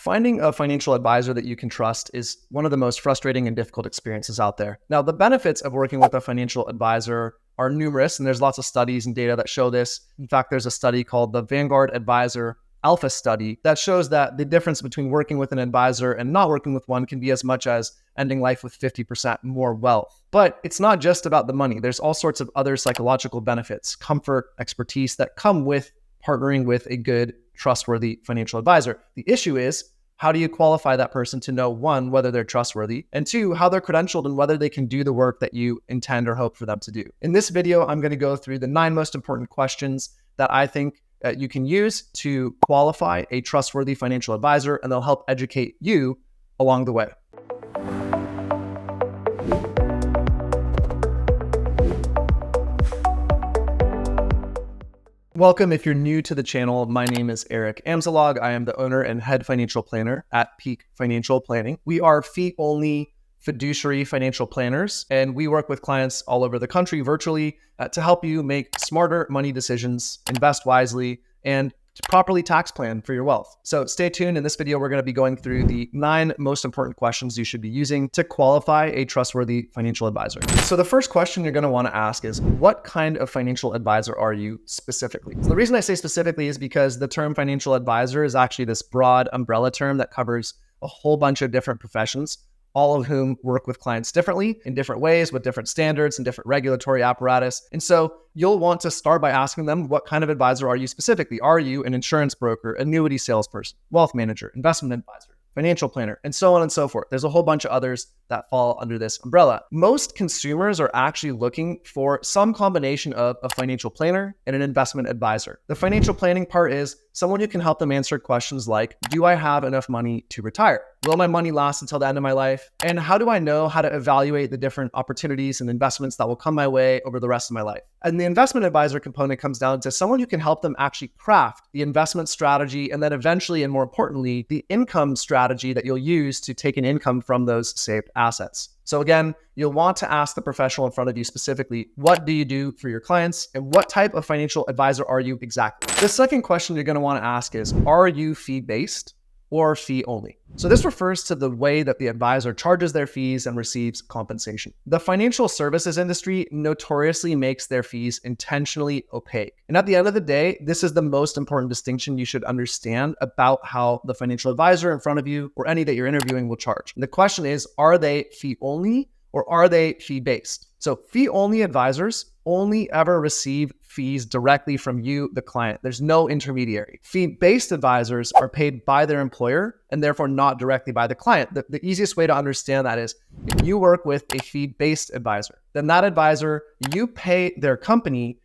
Finding a financial advisor that you can trust is one of the most frustrating and difficult experiences out there. Now, the benefits of working with a financial advisor are numerous, and there's lots of studies and data that show this. In fact, there's a study called the Vanguard Advisor Alpha Study that shows that the difference between working with an advisor and not working with one can be as much as ending life with 50% more wealth. But it's not just about the money. There's all sorts of other psychological benefits, comfort, expertise that come with partnering with a good, trustworthy financial advisor. The issue is, how do you qualify that person to know, one, whether they're trustworthy, and two, how they're credentialed and whether they can do the work that you intend or hope for them to do? In this video, I'm going to go through the 9 most important questions that I think you can use to qualify a trustworthy financial advisor, and they'll help educate you along the way. Welcome. If you're new to the channel, my name is Eric Amzalag. I am the owner and head financial planner at Peak Financial Planning. We are fee-only fiduciary financial planners, and we work with clients all over the country virtually to help you make smarter money decisions, invest wisely, and to properly tax plan for your wealth. So stay tuned. In this video, we're going to be going through the 9 most important questions you should be using to qualify a trustworthy financial advisor. So the first question you're going to want to ask is, what kind of financial advisor are you specifically? So the reason I say specifically is because the term financial advisor is actually this broad umbrella term that covers a whole bunch of different professions, all of whom work with clients differently in different ways with different standards and different regulatory apparatus. And so you'll want to start by asking them, what kind of advisor are you specifically? Are you an insurance broker, annuity salesperson, wealth manager, investment advisor, financial planner, and so on and so forth? There's a whole bunch of others that fall under this umbrella. Most consumers are actually looking for some combination of a financial planner and an investment advisor. The financial planning part is someone who can help them answer questions like, do I have enough money to retire? Will my money last until the end of my life? And how do I know how to evaluate the different opportunities and investments that will come my way over the rest of my life? And the investment advisor component comes down to someone who can help them actually craft the investment strategy, and then eventually, and more importantly, the income strategy that you'll use to take an income from those saved assets. So again, you'll want to ask the professional in front of you specifically, what do you do for your clients and what type of financial advisor are you exactly? The second question you're going to want to ask is, are you fee-based or fee-only? So this refers to the way that the advisor charges their fees and receives compensation. The financial services industry notoriously makes their fees intentionally opaque. And at the end of the day, this is the most important distinction you should understand about how the financial advisor in front of you or any that you're interviewing will charge. And the question is, are they fee-only or are they fee-based? So fee-only advisors only ever receive fees directly from you, the client. There's no intermediary. Fee-based advisors are paid by their employer and therefore not directly by the client. The easiest way to understand that is, if you work with a fee-based advisor, then that advisor, you pay their company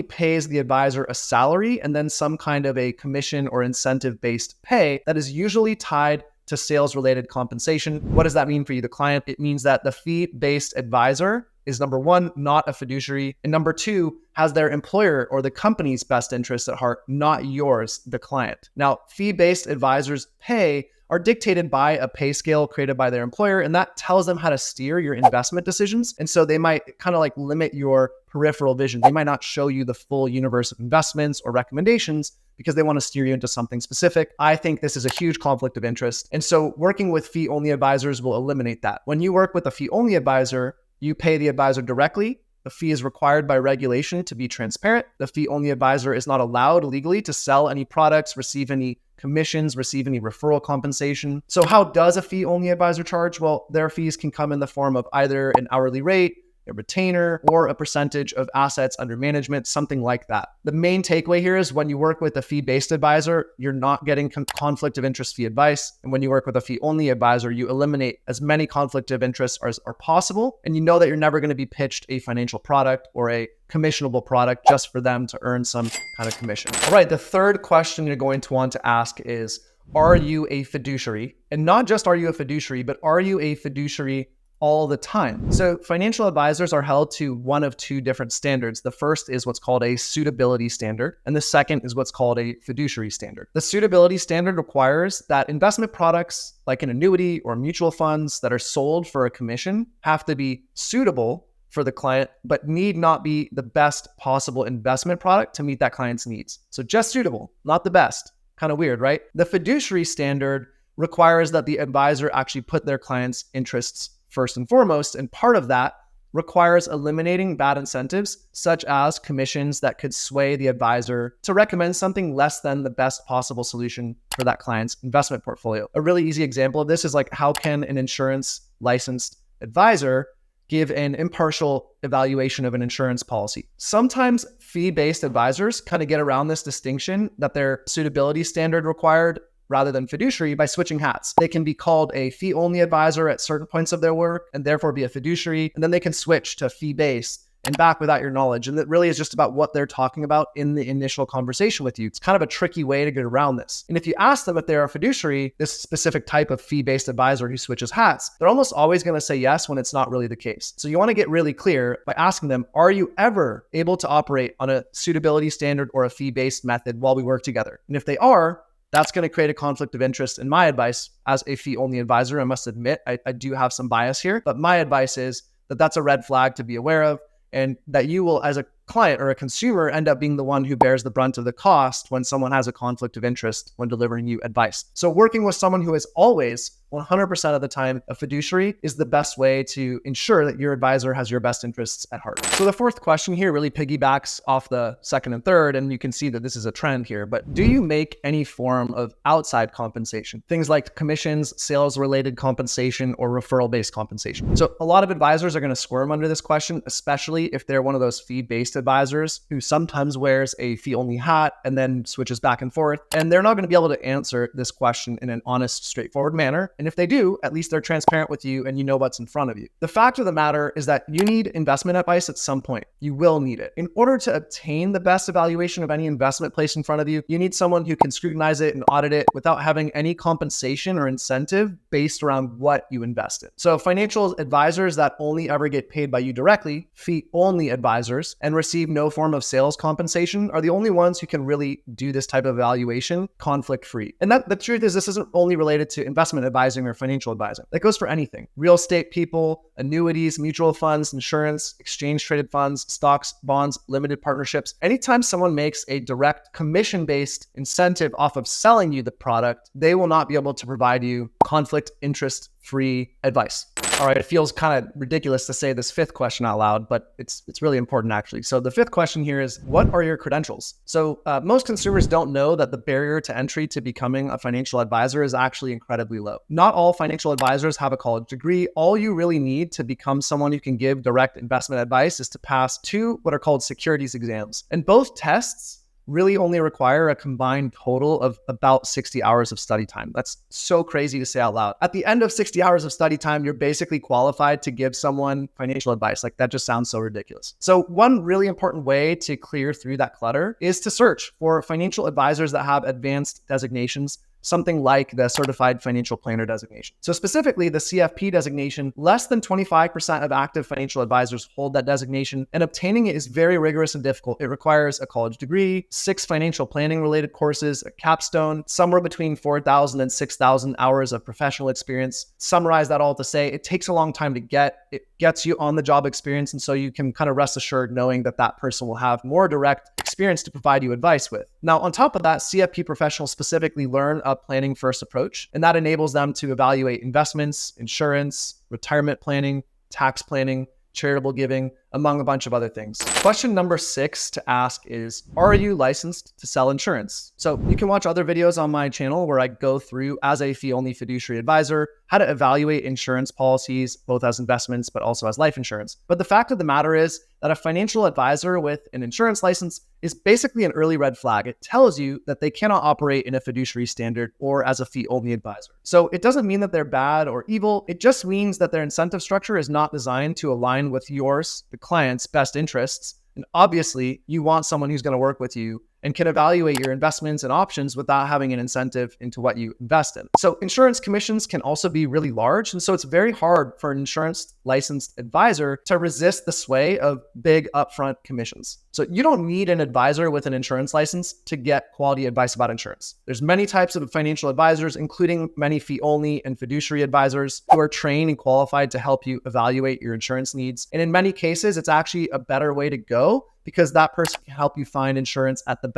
pays the advisor a salary and then some kind of a commission or incentive-based pay that is usually tied to sales-related compensation. What does that mean for you, the client? It means that the fee-based advisor is, number 1, not a fiduciary, and number 2, has their employer or the company's best interests at heart, not yours, the client. Now, fee-based advisors' pay are dictated by a pay scale created by their employer, and that tells them how to steer your investment decisions. And so they might kind of like limit your peripheral vision. They might not show you the full universe of investments or recommendations because they want to steer you into something specific. I think this is a huge conflict of interest. And so working with fee-only advisors will eliminate that. When you work with a fee-only advisor, you pay the advisor directly. The fee is required by regulation to be transparent. The fee-only advisor is not allowed legally to sell any products, receive any commissions, receive any referral compensation. So how does a fee-only advisor charge? Well, their fees can come in the form of either an hourly rate, a retainer, or a percentage of assets under management, something like that. The main takeaway here is when you work with a fee-based advisor, you're not getting conflict of interest fee advice. And when you work with a fee-only advisor, you eliminate as many conflict of interest as are possible. And you know that you're never going to be pitched a financial product or a commissionable product just for them to earn some kind of commission. All right, the third question you're going to want to ask is, are you a fiduciary? And not just are you a fiduciary, but are you a fiduciary all the time? So financial advisors are held to one of 2 different standards. The first is what's called a suitability standard, and the second is what's called a fiduciary standard. The suitability standard requires that investment products like an annuity or mutual funds that are sold for a commission have to be suitable for the client, but need not be the best possible investment product to meet that client's needs. So just suitable, not the best. Kind of weird, right? The fiduciary standard requires that the advisor actually put their client's interests first and foremost. And part of that requires eliminating bad incentives, such as commissions that could sway the advisor to recommend something less than the best possible solution for that client's investment portfolio. A really easy example of this is like, how can an insurance licensed advisor give an impartial evaluation of an insurance policy? Sometimes fee-based advisors kind of get around this distinction that their suitability standard required rather than fiduciary by switching hats. They can be called a fee-only advisor at certain points of their work and therefore be a fiduciary, and then they can switch to fee-based and back without your knowledge. And it really is just about what they're talking about in the initial conversation with you. It's kind of a tricky way to get around this. And if you ask them if they're a fiduciary, this specific type of fee-based advisor who switches hats, they're almost always going to say yes when it's not really the case. So you want to get really clear by asking them, are you ever able to operate on a suitability standard or a fee-based method while we work together? And if they are, that's going to create a conflict of interest. In my advice as a fee-only advisor, I must admit, I do have some bias here, but my advice is that that's a red flag to be aware of, and that you will, as a client or a consumer, end up being the one who bears the brunt of the cost when someone has a conflict of interest when delivering you advice. So working with someone who is always 100% of the time a fiduciary is the best way to ensure that your advisor has your best interests at heart. So the fourth question here really piggybacks off the second and third, and you can see that this is a trend here, but do you make any form of outside compensation? Things like commissions, sales-related compensation, or referral-based compensation. So a lot of advisors are going to squirm under this question, especially if they're one of those fee-based advisors who sometimes wears a fee-only hat and then switches back and forth, and they're not going to be able to answer this question in an honest, straightforward manner. And if they do, at least they're transparent with you and you know what's in front of you. The fact of the matter is that you need investment advice at some point. You will need it. In order to obtain the best evaluation of any investment placed in front of you, you need someone who can scrutinize it and audit it without having any compensation or incentive based around what you invest in. So financial advisors that only ever get paid by you directly, fee-only advisors, and receive no form of sales compensation are the only ones who can really do this type of evaluation conflict-free. And the truth is, this isn't only related to investment advising or financial advising. That goes for anything. Real estate people, annuities, mutual funds, insurance, exchange-traded funds, stocks, bonds, limited partnerships. Anytime someone makes a direct commission-based incentive off of selling you the product, they will not be able to provide you conflict interest-free advice. All right, it feels kind of ridiculous to say this fifth question out loud, but it's really important actually. So the fifth question here is, what are your credentials? So most consumers don't know that the barrier to entry to becoming a financial advisor is actually incredibly low. Not all financial advisors have a college degree. All you really need to become someone who can give direct investment advice is to pass two what are called securities exams. And both tests really only require a combined total of about 60 hours of study time. That's so crazy to say out loud. At the end of 60 hours of study time, you're basically qualified to give someone financial advice. Like, that just sounds so ridiculous. So one really important way to clear through that clutter is to search for financial advisors that have advanced designations, something like the Certified Financial Planner designation. So specifically the CFP designation, less than 25% of active financial advisors hold that designation, and obtaining it is very rigorous and difficult. It requires a college degree, 6 financial planning related courses, a capstone, somewhere between 4,000 and 6,000 hours of professional experience. Summarize that all to say, it takes a long time to get. It gets you on the job experience, and so you can kind of rest assured knowing that that person will have more direct experience to provide you advice with. Now, on top of that, CFP professionals specifically learn a planning first approach, and that enables them to evaluate investments, insurance, retirement planning, tax planning, charitable giving, among a bunch of other things. Question number 6 to ask is, are you licensed to sell insurance? So you can watch other videos on my channel where I go through, as a fee-only fiduciary advisor, how to evaluate insurance policies, both as investments, but also as life insurance. But the fact of the matter is that a financial advisor with an insurance license is basically an early red flag. It tells you that they cannot operate in a fiduciary standard or as a fee-only advisor. So it doesn't mean that they're bad or evil. It just means that their incentive structure is not designed to align with yours, the client's best interests. And obviously, you want someone who's going to work with you and can evaluate your investments and options without having an incentive into what you invest in. So insurance commissions can also be really large. And so it's very hard for an insurance licensed advisor to resist the sway of big upfront commissions. So you don't need an advisor with an insurance license to get quality advice about insurance. There's many types of financial advisors, including many fee-only and fiduciary advisors who are trained and qualified to help you evaluate your insurance needs. And in many cases, it's actually a better way to go, because that person can help you find insurance at the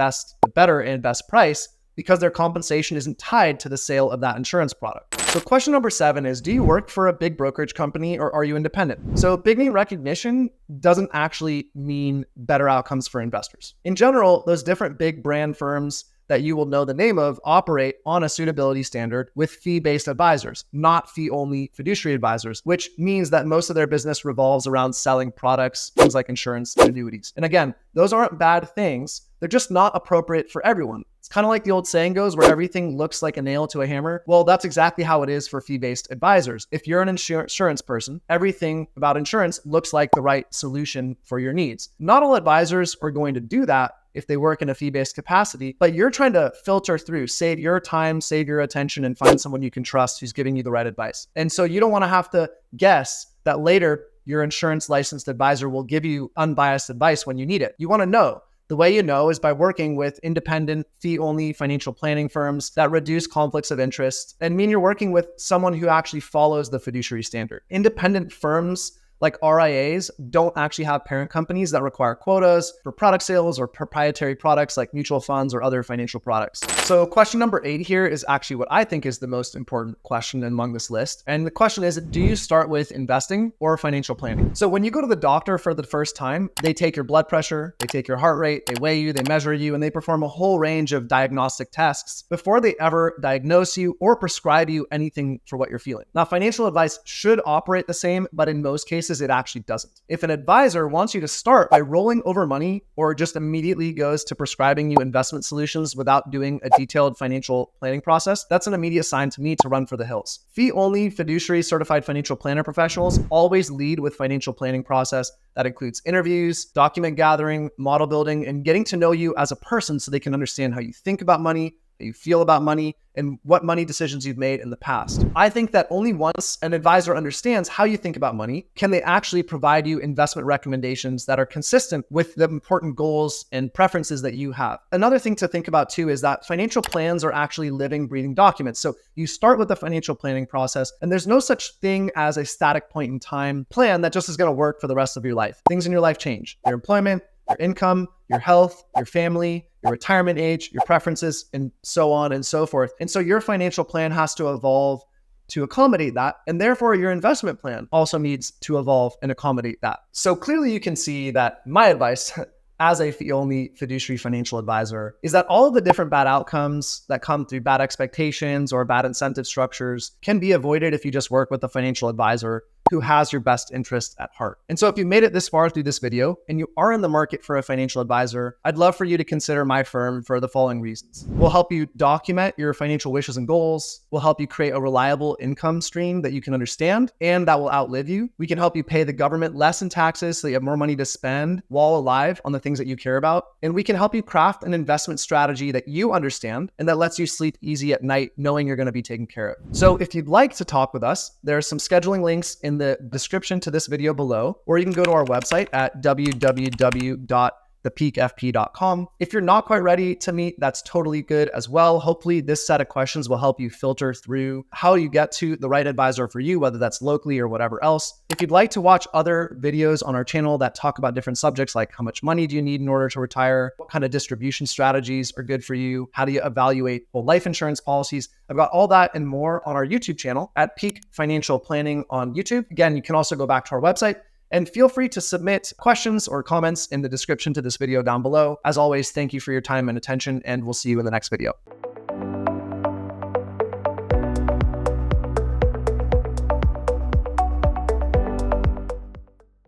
better and best price because their compensation isn't tied to the sale of that insurance product. So question number 7 is, do you work for a big brokerage company or are you independent? So big name recognition doesn't actually mean better outcomes for investors. In general, those different big brand firms that you will know the name of operate on a suitability standard with fee-based advisors, not fee-only fiduciary advisors, which means that most of their business revolves around selling products, things like insurance and annuities. And again, those aren't bad things. They're just not appropriate for everyone. It's kind of like the old saying goes, where everything looks like a nail to a hammer. Well, that's exactly how it is for fee-based advisors. If you're an insurance person, everything about insurance looks like the right solution for your needs. Not all advisors are going to do that if they work in a fee-based capacity, but you're trying to filter through, save your time, save your attention, and find someone you can trust who's giving you the right advice. And so you don't want to have to guess that later your insurance licensed advisor will give you unbiased advice when you need it. You want to know. The way you know is by working with independent, fee-only financial planning firms that reduce conflicts of interest and mean you're working with someone who actually follows the fiduciary standard. Independent firms like RIAs don't actually have parent companies that require quotas for product sales or proprietary products like mutual funds or other financial products. So question number 8 here is actually what I think is the most important question among this list. And the question is, do you start with investing or financial planning? So when you go to the doctor for the first time, they take your blood pressure, they take your heart rate, they weigh you, they measure you, and they perform a whole range of diagnostic tests before they ever diagnose you or prescribe you anything for what you're feeling. Now, financial advice should operate the same, but in most cases, it actually doesn't. If an advisor wants you to start by rolling over money or just immediately goes to prescribing you investment solutions without doing a detailed financial planning process, that's an immediate sign to me to run for the hills. Fee-only fiduciary certified financial planner professionals always lead with financial planning process that includes interviews, document gathering, model building, and getting to know you as a person so they can understand how you think about money, how you feel about money, and what money decisions you've made in the past. I think that only once an advisor understands how you think about money, can they actually provide you investment recommendations that are consistent with the important goals and preferences that you have. Another thing to think about too is that financial plans are actually living, breathing documents. So you start with the financial planning process, and there's no such thing as a static point in time plan that just is going to work for the rest of your life. Things in your life change. Your employment, your income, your health, your family, your retirement age, your preferences, and so on and so forth. And so your financial plan has to evolve to accommodate that. And therefore, your investment plan also needs to evolve and accommodate that. So clearly you can see that my advice as a fee-only fiduciary financial advisor is that all of the different bad outcomes that come through bad expectations or bad incentive structures can be avoided if you just work with a financial advisor who has your best interest at heart. And so if you made it this far through this video and you are in the market for a financial advisor, I'd love for you to consider my firm for the following reasons. We'll help you document your financial wishes and goals. We'll help you create a reliable income stream that you can understand and that will outlive you. We can help you pay the government less in taxes so you have more money to spend while alive on the things that you care about. And we can help you craft an investment strategy that you understand and that lets you sleep easy at night knowing you're going to be taken care of. So if you'd like to talk with us, there are some scheduling links in the description to this video below, or you can go to our website at www.thepeakfp.com. If you're not quite ready to meet, that's totally good as well. Hopefully this set of questions will help you filter through how you get to the right advisor for you, whether that's locally or whatever else. If you'd like to watch other videos on our channel that talk about different subjects like how much money do you need in order to retire, what kind of distribution strategies are good for you, how do you evaluate whole life insurance policies, I've got all that and more on our YouTube channel at Peak Financial Planning on YouTube. Again, you can also go back to our website and feel free to submit questions or comments in the description to this video down below. As always, thank you for your time and attention, and we'll see you in the next video.